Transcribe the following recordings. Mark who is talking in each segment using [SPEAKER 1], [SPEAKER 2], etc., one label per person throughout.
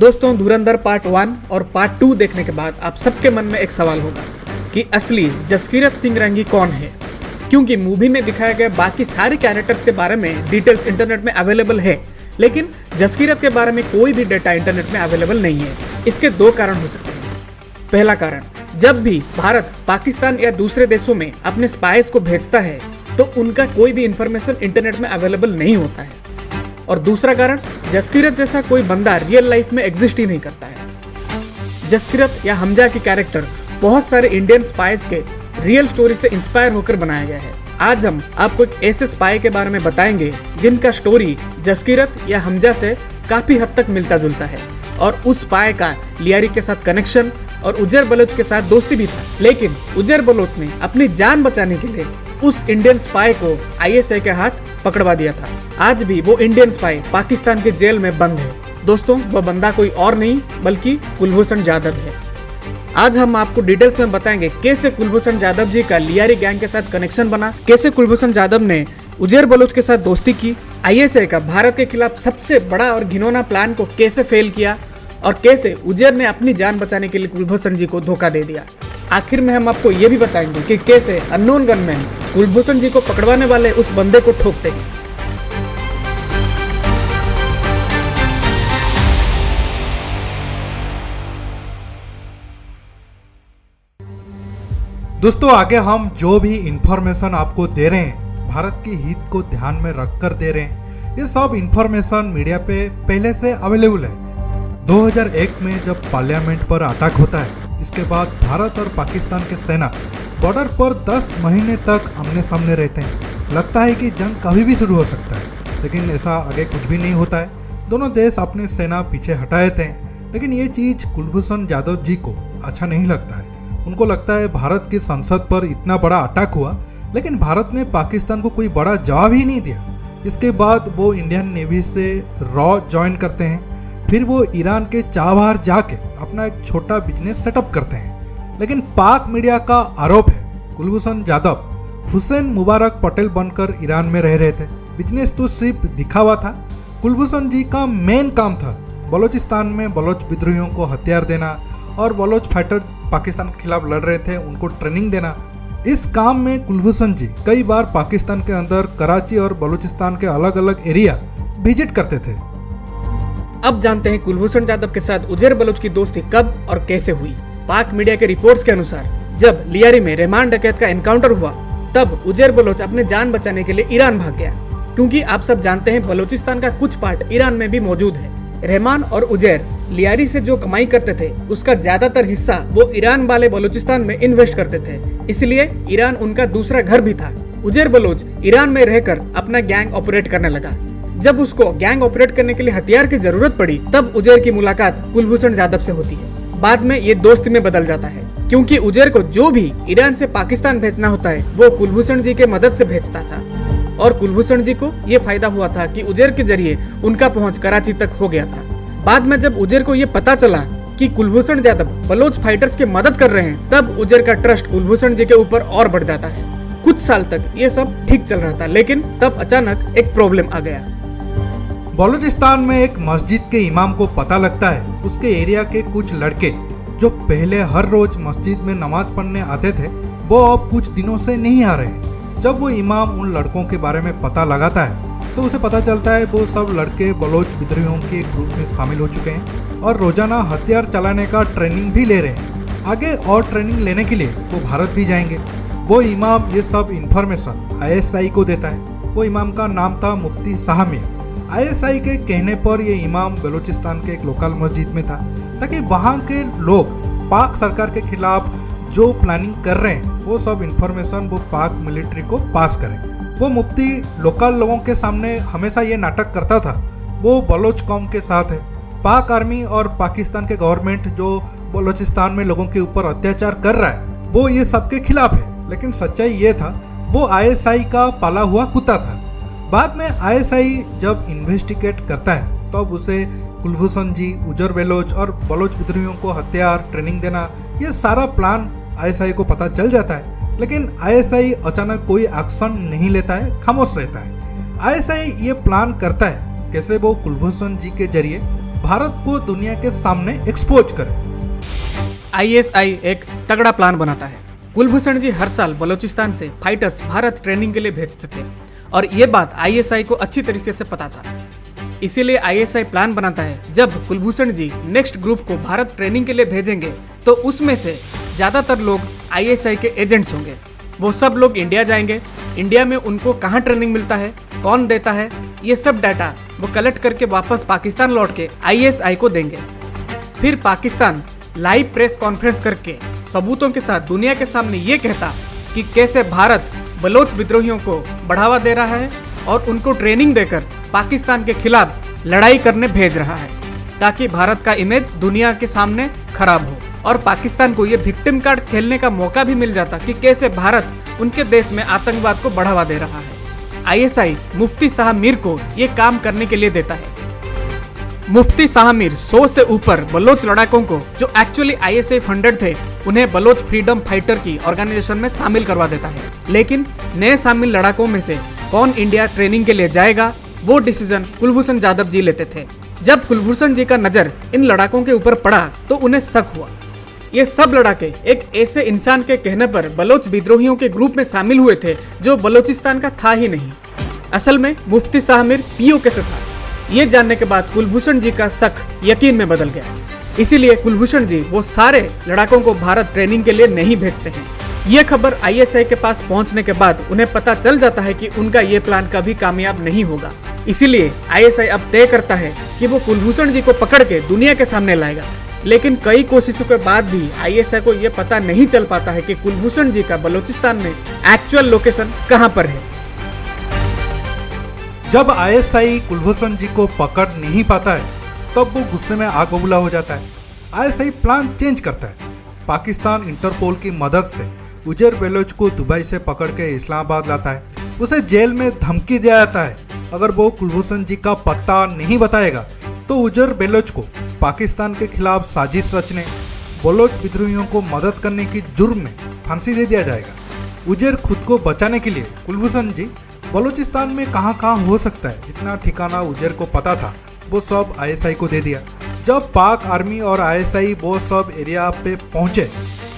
[SPEAKER 1] दोस्तों, धुरंधर पार्ट 1 और पार्ट 2 देखने के बाद आप सबके मन में एक सवाल होगा कि असली जसकीरत सिंह रंगी कौन है। क्योंकि मूवी में दिखाए गए बाकी सारे कैरेक्टर्स के बारे में डिटेल्स इंटरनेट में अवेलेबल है, लेकिन जसकीरत के बारे में कोई भी डेटा इंटरनेट में अवेलेबल नहीं है। इसके दो कारण हो सकते हैं। पहला कारण, जब भी भारत पाकिस्तान या दूसरे देशों में अपने स्पाइस को भेजता है तो उनका कोई भी इंफॉर्मेशन इंटरनेट में अवेलेबल नहीं होता है। और दूसरा कारण, जसकीरत जैसा कोई बंदा रियल लाइफ में एग्जिस्ट ही नहीं करता है। जसकीरत या हमजा की कैरेक्टर बहुत सारे इंडियन स्पाइस के रियल स्टोरी से इंस्पायर होकर बनाया गया है। आज हम आपको एक ऐसे स्पाई के बारे में बताएंगे जिनका स्टोरी जसकीरत या हमजा से काफी हद तक मिलता जुलता है, और उस स्पाई का लियारी के साथ कनेक्शन और उजर बलोच के साथ दोस्ती भी था। लेकिन उजर बलोच ने अपनी जान बचाने के लिए उस इंडियन स्पाई को आईएसआई के हाथ पकड़वा दिया था। आज भी वो इंडियन स्पाई पाकिस्तान के जेल में बंद है। दोस्तों, वो बंदा कोई और नहीं बल्कि कुलभूषण जाधव है। आज हम आपको डिटेल्स में बताएंगे कैसे कुलभूषण जाधव जी का लियारी गैंग के साथ कनेक्शन बना, कैसे कुलभूषण जाधव ने उजर बलोच के साथ दोस्ती की, आईएसआई का भारत के खिलाफ सबसे बड़ा और घिनौना प्लान को कैसे फेल किया, और कैसे उजर ने अपनी जान बचाने के लिए कुलभूषण जी को धोखा दे दिया। आखिर में हम आपको ये भी बताएंगे कि कैसे अननोन गनमैन कुलभूषण जी को पकड़वाने वाले उस बंदे को ठोकते हैं।
[SPEAKER 2] दोस्तों, आगे हम जो भी इंफॉर्मेशन आपको दे रहे हैं, भारत के हित को ध्यान में रखकर दे रहे हैं। ये सब इंफॉर्मेशन मीडिया पे पहले से अवेलेबल है। 2001 में जब पार्लियामेंट पर अटैक होता है, इसके बाद भारत और पाकिस्तान के सेना बॉर्डर पर 10 महीने तक आमने सामने रहते हैं। लगता है कि जंग कभी भी शुरू हो सकता है, लेकिन ऐसा आगे कुछ भी नहीं होता है। दोनों देश अपनी सेना पीछे हटाए थे, लेकिन ये चीज़ कुलभूषण जाधव जी को अच्छा नहीं लगता है। उनको लगता है भारत की संसद पर इतना बड़ा अटैक हुआ, लेकिन भारत ने पाकिस्तान को कोई बड़ा जवाब ही नहीं दिया। इसके बाद वो इंडियन नेवी से रॉ ज्वाइन करते हैं। फिर वो ईरान के चाबहार जाके अपना एक छोटा बिजनेस सेटअप करते हैं। लेकिन पाक मीडिया का आरोप है कुलभूषण जाधव हुसैन मुबारक पटेल बनकर ईरान में रह रहे थे। बिजनेस तो सिर्फ दिखावा था। कुलभूषण जी का मेन काम था बलोचिस्तान में बलोच विद्रोहियों को हथियार देना, और बलोच फाइटर पाकिस्तान के खिलाफ लड़ रहे थे उनको ट्रेनिंग देना। इस काम में कुलभूषण जी कई बार पाकिस्तान के अंदर कराची और बलूचिस्तान के अलग अलग एरिया विजिट करते थे।
[SPEAKER 1] अब जानते हैं कुलभूषण जाधव के साथ उजर बलोच की दोस्ती कब और कैसे हुई। पाक मीडिया के रिपोर्ट्स के अनुसार जब लियारी में रहमान डकैत का एनकाउंटर हुआ, तब उजर बलोच अपने जान बचाने के लिए ईरान भाग गया। क्योंकि आप सब जानते हैं बलूचिस्तान का कुछ पार्ट ईरान में भी मौजूद है। रहमान और उजैर लियारी से जो कमाई करते थे उसका ज्यादातर हिस्सा वो ईरान वाले बलूचिस्तान में इन्वेस्ट करते थे, इसलिए ईरान उनका दूसरा घर भी था। उजैर बलोच ईरान में रहकर अपना गैंग ऑपरेट करने लगा। जब उसको गैंग ऑपरेट करने के लिए हथियार की जरूरत पड़ी, तब उजैर की मुलाकात कुलभूषण जाधव से होती है। बाद में ये दोस्ती में बदल जाता है, क्योंकि उजैर को जो भी ईरान से पाकिस्तान भेजना होता है वो कुलभूषण जी के मदद से भेजता था। और कुलभूषण जी को ये फायदा हुआ था कि उजैर के जरिए उनका पहुंच कराची तक हो गया था। बाद में जब उजैर को ये पता चला कि कुलभूषण जाधव बलोच फाइटर्स की मदद कर रहे हैं, तब उजैर का ट्रस्ट कुलभूषण जी के ऊपर और बढ़ जाता है। कुछ साल तक ये सब ठीक चल रहा था, लेकिन तब अचानक एक प्रॉब्लम आ गया।
[SPEAKER 2] बलूचिस्तान में एक मस्जिद के इमाम को पता लगता है उसके एरिया के कुछ लड़के जो पहले हर रोज मस्जिद में नमाज पढ़ने आते थे, वो अब कुछ दिनों से नहीं आ रहे। जब वो इमाम उन लड़कों के बारे में पता लगाता है तो उसे पता चलता है वो सब लड़के बलोच विद्रोहियों के ग्रुप में शामिल हो चुके हैं और रोजाना हथियार चलाने का ट्रेनिंग भी ले रहे हैं। आगे और ट्रेनिंग लेने के लिए वो भारत भी जाएंगे। वो इमाम ये सब इंफॉर्मेशन आईएसआई को देता है। वो इमाम का नाम था मुफ्ती साहमिया। आईएसआई के कहने पर ये इमाम बलूचिस्तान के एक लोकल मस्जिद में था, ताकि वहाँ के लोग पाक सरकार के खिलाफ जो प्लानिंग कर रहे हैं वो सब इंफॉर्मेशन वो पाक मिलिट्री को पास करें। वो मुफ्ती लोकल लोगों के सामने हमेशा ये नाटक करता था वो बलोच कौम के साथ है। पाक आर्मी और पाकिस्तान के गवर्नमेंट जो बलूचिस्तान में लोगों के ऊपर अत्याचार कर रहा है वो ये सबके खिलाफ है। लेकिन सच्चाई ये था वो आईएसआई का पाला हुआ कुत्ता था। बाद में आईएसआई जब इन्वेस्टिगेट करता है तब उसे कुलभूषण जी, उजर बलोच और बलोच विद्रोहियों को हथियार ट्रेनिंग देना, ये सारा प्लान आईएसआई को पता चल जाता है। लेकिन आईएसआई अचानक कोई एक्शन नहीं लेता है, खामोश रहता है। आईएसआई ये प्लान करता है कैसे वो कुलभूषण जी के जरिए भारत को दुनिया के सामने एक्सपोज करे।
[SPEAKER 1] ISI एक तगड़ा प्लान बनाता है। कुलभूषण जी हर साल बलूचिस्तान से फाइटर्स भारत ट्रेनिंग के लिए भेजते थे और ये बात ISI को अच्छी तरीके से पता था। इसीलिए ISI प्लान बनाता है जब कुलभूषण जी नेक्स्ट ग्रुप को भारत ट्रेनिंग के लिए भेजेंगे तो उसमें से ज़्यादातर लोग ISI के एजेंट्स होंगे। वो सब लोग इंडिया जाएंगे। इंडिया में उनको कहाँ ट्रेनिंग मिलता है, कौन देता है, ये सब डाटा वो कलेक्ट करके वापस पाकिस्तान लौट के ISI को देंगे। फिर पाकिस्तान लाइव प्रेस कॉन्फ्रेंस करके सबूतों के साथ दुनिया के सामने ये कहता कि कैसे भारत बलोच विद्रोहियों को बढ़ावा दे रहा है और उनको ट्रेनिंग देकर पाकिस्तान के खिलाफ लड़ाई करने भेज रहा है, ताकि भारत का इमेज दुनिया के सामने खराब हो और पाकिस्तान को ये विक्टिम कार्ड खेलने का मौका भी मिल जाता कि कैसे भारत उनके देश में आतंकवाद को बढ़ावा दे रहा है। ISI मुफ्ती शाह मीर को ये काम करने के लिए देता है। मुफ्ती शाह मीर 100 से ऊपर बलोच लड़ाकों को जो एक्चुअली ISI फंडेड थे उन्हें बलोच फ्रीडम फाइटर की ऑर्गेनाइजेशन में शामिल करवा देता है। लेकिन नए शामिल लड़ाकों में से कौन इंडिया ट्रेनिंग के लिए जाएगा वो डिसीजन कुलभूषण जाधव जी लेते थे। जब कुलभूषण जी का नजर इन लड़ाकों के ऊपर पड़ा तो उन्हें शक हुआ। ये सब लड़ाके एक ऐसे इंसान के कहने पर बलोच विद्रोहियों के ग्रुप में शामिल हुए थे जो बलोचिस्तान का था ही नहीं। असल में मुफ्ती शाह मीर POK से था। ये जानने के बाद कुलभूषण जी का शक यकीन में बदल गया। इसीलिए कुलभूषण जी वो सारे लड़ाकों को भारत ट्रेनिंग के लिए नहीं भेजते हैं। ये खबर ISI के पास पहुंचने के बाद उन्हें पता चल जाता है कि उनका ये प्लान कभी कामयाब नहीं होगा। इसीलिए ISI अब तय करता है कि वो कुलभूषण जी को पकड़ के दुनिया के सामने लाएगा। लेकिन कई कोशिशों के बाद भी ISI को ये पता नहीं चल पाता है कि कुलभूषण जी का बलूचिस्तान में एक्चुअल लोकेशन कहाँ पर है।
[SPEAKER 2] जब ISI कुलभूषण जी को पकड़ नहीं पाता है तब वो गुस्से में आग बबूला हो जाता है। ISI प्लान चेंज करता है। पाकिस्तान इंटरपोल की मदद से उजैर बेलोच को दुबई से पकड़ के इस्लामाबाद लाता है। उसे जेल में धमकी दिया जाता है अगर वो कुलभूषण जी का पता नहीं बताएगा तो उजैर बेलोच को पाकिस्तान के खिलाफ साजिश रचने, बलोच विद्रोहियों को मदद करने की जुर्म में फांसी दे दिया जाएगा। उजैर खुद को बचाने के लिए कुलभूषण जी बलूचिस्तान में कहाँ हो सकता है जितना ठिकाना उजैर को पता था वो सब ISI को दे दिया। जब पाक आर्मी और ISI वो सब एरिया पे पहुंचे,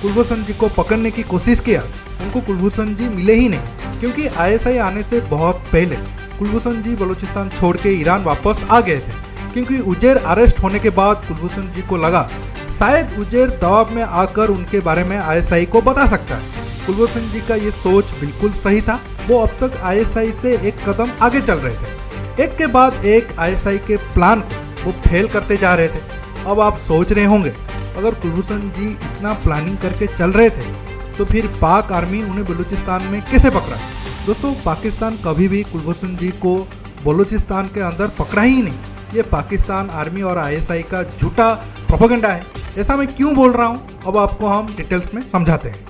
[SPEAKER 2] कुलभूषण जी को पकड़ने की कोशिश किया, उनको कुलभूषण जी मिले ही नहीं, क्योंकि ISI आने से बहुत पहले कुलभूषण जी बलूचिस्तान छोड़ के ईरान वापस आ गए थे। क्योंकि उजैर अरेस्ट होने के बाद कुलभूषण जी को लगा शायद उजैर दबाव में आकर उनके बारे में ISI को बता सकता है। कुलभूषण जी का ये सोच बिल्कुल सही था। वो अब तक ISI से एक कदम आगे चल रहे थे। एक के बाद एक ISI के प्लान को वो फेल करते जा रहे थे। अब आप सोच रहे होंगे अगर कुलभूषण जी इतना प्लानिंग करके चल रहे थे तो फिर पाक आर्मी उन्हें बलूचिस्तान में कैसे पकड़ा। दोस्तों, पाकिस्तान कभी भी कुलभूषण जी को बलूचिस्तान के अंदर पकड़ा ही नहीं। ये पाकिस्तान आर्मी और ISI का झूठा प्रोपेगेंडा है। ऐसा मैं क्यों बोल रहा हूँ अब आपको हम डिटेल्स में समझाते हैं।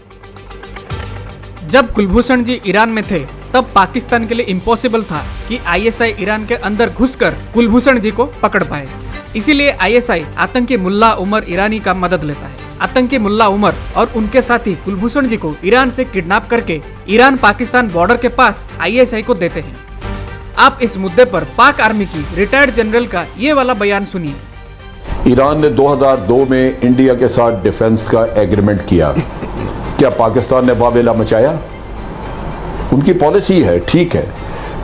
[SPEAKER 1] जब कुलभूषण जी ईरान में थे तब पाकिस्तान के लिए इम्पॉसिबल था कि ISI ईरान के अंदर घुसकर कुलभूषण जी को पकड़ पाए। इसीलिए ISI आतंकी मुल्ला उमर ईरानी का मदद लेता है। आतंकी मुल्ला उमर और उनके साथी कुलभूषण जी को ईरान से किडनैप करके ईरान पाकिस्तान बॉर्डर के पास ISI को देते हैं। आप इस मुद्दे पर पाक आर्मी की रिटायर्ड जनरल का ये वाला बयान सुनिए।
[SPEAKER 3] ईरान ने 2002 में इंडिया के साथ डिफेंस का एग्रीमेंट किया। क्या पाकिस्तान ने वावेला मचाया? उनकी पॉलिसी है, ठीक है।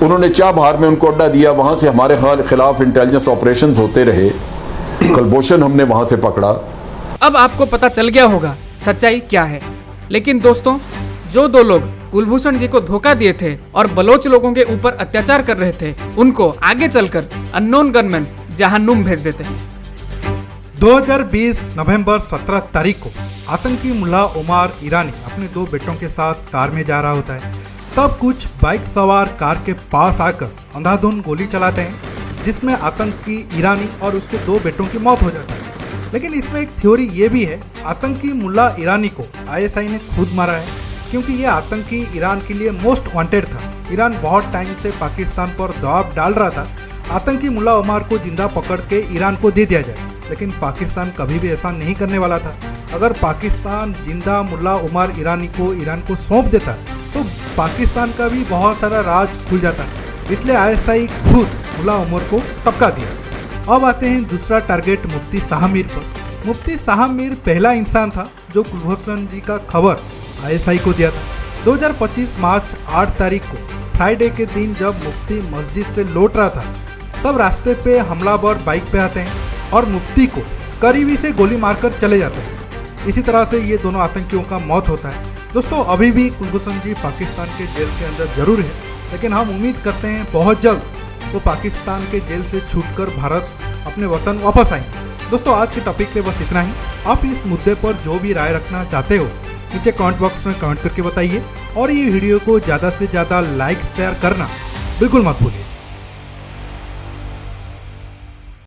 [SPEAKER 3] उन्होंने चाबहार में उनको अड्डा दिया, वहां से हमारे खिलाफ इंटेलिजेंस ऑपरेशंस होते रहे। कुलभूषण हमने वहां से पकड़ा।
[SPEAKER 1] अब आपको पता चल गया होगा सच्चाई क्या है। लेकिन दोस्तों, जो दो लोग कुलभूषण जी को धोखा दिए थे और बलोच लोगों के ऊपर अत्याचार कर रहे थे, उनको आगे चलकर अननोन गनमैन जहन्नुम भेज देते हैं।
[SPEAKER 2] 2020 नवंबर 17 तारीख को आतंकी मुल्ला उमर ईरानी अपने 2 बेटों के साथ कार में जा रहा होता है। तब कुछ बाइक सवार कार के पास आकर अंधाधुंध गोली चलाते हैं, जिसमें आतंकी ईरानी और उसके 2 बेटों की मौत हो जाती है। लेकिन इसमें एक थ्योरी ये भी है, आतंकी मुल्ला ईरानी को ISI ने खुद मारा है, क्योंकि ये आतंकी ईरान के लिए मोस्ट वांटेड था। ईरान बहुत टाइम से पाकिस्तान पर दबाव डाल रहा था आतंकी मुल्ला उमर को जिंदा पकड़ के ईरान को दे दिया जाए, लेकिन पाकिस्तान कभी भी ऐसा नहीं करने वाला था। अगर पाकिस्तान जिंदा मुल्ला उमर ईरानी को ईरान को सौंप देता तो पाकिस्तान का भी बहुत सारा राज खुल जाता, इसलिए ISI खुद मुल्ला उमर को टपका दिया। अब आते हैं दूसरा टारगेट मुफ्ती शाह मीर पर। मुफ्ती शाह मीर पहला इंसान था जो कुलभूषण जी का खबर ISI को दिया था। 2025 मार्च 8 तारीख को फ्राइडे के दिन जब मुफ्ती मस्जिद से लौट रहा था, तब रास्ते पे हमलावर बाइक पे आते हैं और मुफ्ती को करीबी से गोली मारकर चले जाते हैं। इसी तरह से ये दोनों आतंकियों का मौत होता है। दोस्तों, अभी भी कुलभूषण जी पाकिस्तान के जेल के अंदर जरूर है, लेकिन हम उम्मीद करते हैं बहुत जल्द वो पाकिस्तान के जेल से छूटकर भारत अपने वतन वापस आएंगे। दोस्तों, आज के टॉपिक पे बस इतना ही। आप इस मुद्दे पर जो भी राय रखना चाहते हो नीचे कमेंट बॉक्स में कमेंट करके बताइए और ये वीडियो को ज़्यादा से ज़्यादा लाइक शेयर करना बिल्कुल मत भूलिए।